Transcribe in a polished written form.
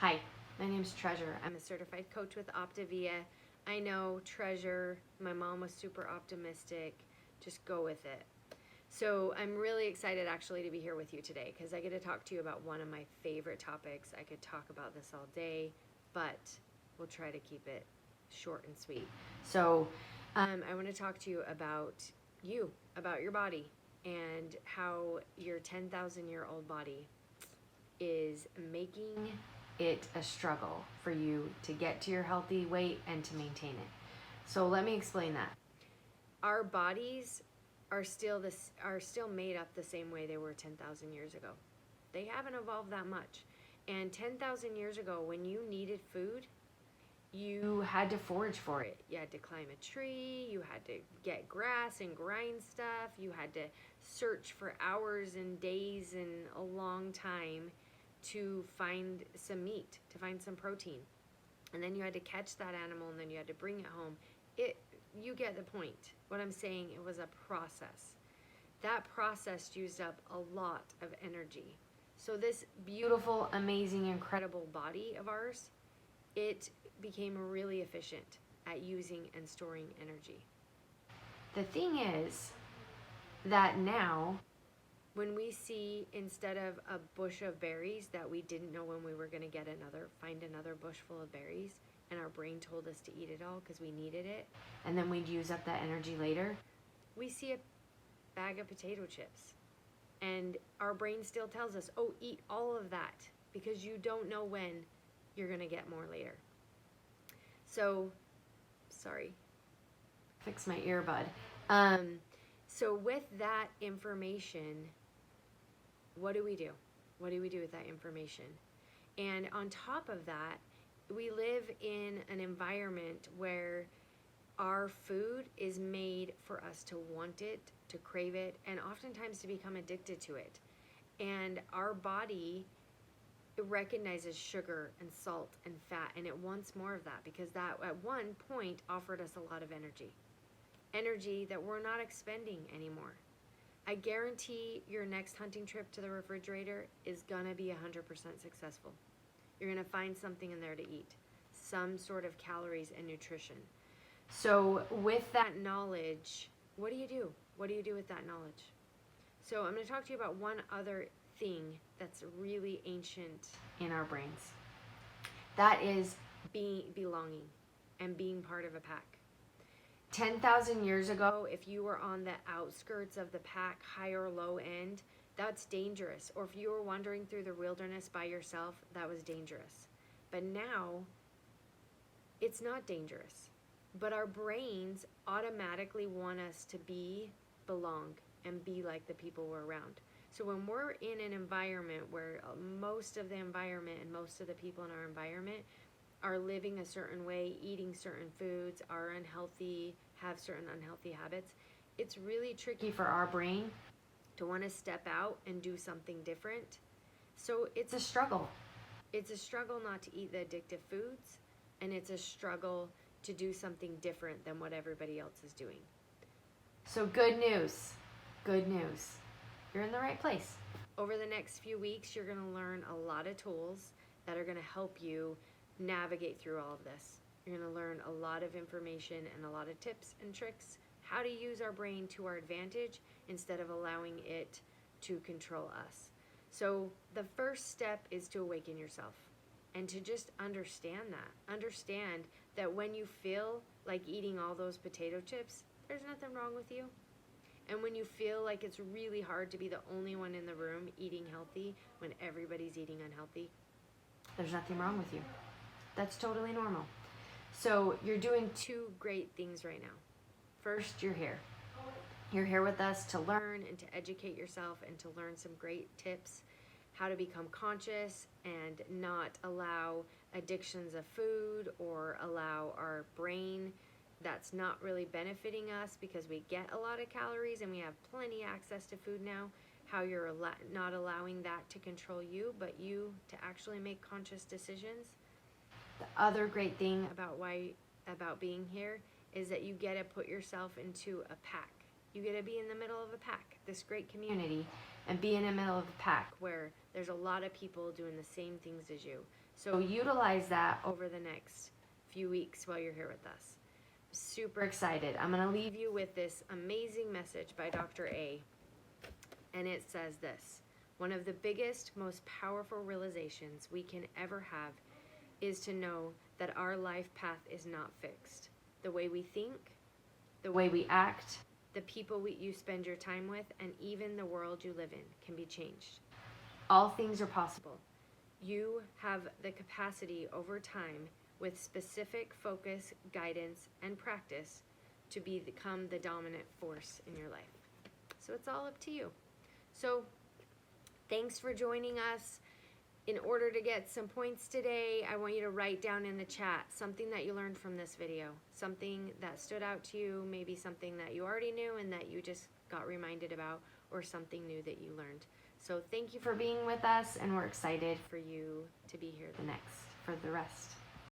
Hi, my name's Treasure. I'm a certified coach with Optavia. I know, Treasure, my mom was super optimistic. Just go with it. So I'm really excited actually to be here with you today because I get to talk to you about one of my favorite topics. I could talk about this all day, but we'll try to keep it short and sweet. So I want to talk to you, about your body, and how your 10,000-year-old body is making it a struggle for you to get to your healthy weight and to maintain it. So let me explain that. Our bodies are still made up the same way they were 10,000 years ago. They haven't evolved that much. And 10,000 years ago, when you needed food, you had to forage for it. You had to climb a tree, you had to get grass and grind stuff, you had to search for hours and days and a long time to find some meat, to find some protein. And then you had to catch that animal and then you had to bring it home. You get the point. What I'm saying, it was a process. That process used up a lot of energy. So this beautiful, amazing, incredible body of ours, it became really efficient at using and storing energy. The thing is that now, when we see, instead of a bush of berries that we didn't know when we were going to find another bush full of berries, and our brain told us to eat it all because we needed it, and then we'd use up that energy later, we see a bag of potato chips. And our brain still tells us, oh, eat all of that because you don't know when you're going to get more later. So, sorry, fix my earbud. So with that information, what do we do? What do we do with that information? And on top of that, we live in an environment where our food is made for us to want it, to crave it, and oftentimes to become addicted to it. And our body recognizes sugar and salt and fat, and it wants more of that because that at one point offered us a lot of energy that we're not expending anymore. I guarantee your next hunting trip to the refrigerator is gonna be 100% successful. You're gonna find something in there to eat, some sort of calories and nutrition. So with that knowledge, what do you do? What do you do with that knowledge? So I'm gonna talk to you about one other thing that's really ancient in our brains. That is belonging and being part of a pack. 10,000 years ago, if you were on the outskirts of the pack, high or low end, that's dangerous. Or if you were wandering through the wilderness by yourself, that was dangerous. But now, it's not dangerous. But our brains automatically want us to belong, and be like the people we're around. So when we're in an environment where most of the environment and most of the people in our environment are living a certain way, eating certain foods, are unhealthy, have certain unhealthy habits, it's really tricky for our brain to want to step out and do something different. So it's a struggle. It's a struggle not to eat the addictive foods, and it's a struggle to do something different than what everybody else is doing. So good news. You're in the right place. Over the next few weeks, you're going to learn a lot of tools that are going to help you navigate through all of this. You're going to learn a lot of information and a lot of tips and tricks, how to use our brain to our advantage instead of allowing it to control us. So the first step is to awaken yourself and to just understand that. Understand that when you feel like eating all those potato chips, there's nothing wrong with you. And when you feel like it's really hard to be the only one in the room eating healthy when everybody's eating unhealthy, there's nothing wrong with you. That's totally normal. So you're doing two great things right now. First, you're here. You're here with us to learn and to educate yourself and to learn some great tips, how to become conscious and not allow addictions of food or allow our brain that's not really benefiting us because we get a lot of calories and we have plenty access to food now, how you're not allowing that to control you, but you to actually make conscious decisions. The other great thing about being here is that you get to put yourself into a pack. You get to be in the middle of a pack, this great community, and be in the middle of the pack where there's a lot of people doing the same things as you. So utilize that over the next few weeks while you're here with us. Super excited. I'm going to leave you with this amazing message by Dr. A. And it says this: one of the biggest, most powerful realizations we can ever have is to know that our life path is not fixed. The way we think, the way we act, the people you spend your time with, and even the world you live in can be changed. All things are possible. You have the capacity over time, with specific focus, guidance, and practice, to become the dominant force in your life. So it's all up to you. So thanks for joining us. In order to get some points today, I want you to write down in the chat something that you learned from this video, something that stood out to you, maybe something that you already knew and that you just got reminded about, or something new that you learned. So thank you for being with us, and we're excited for you to be here for the rest.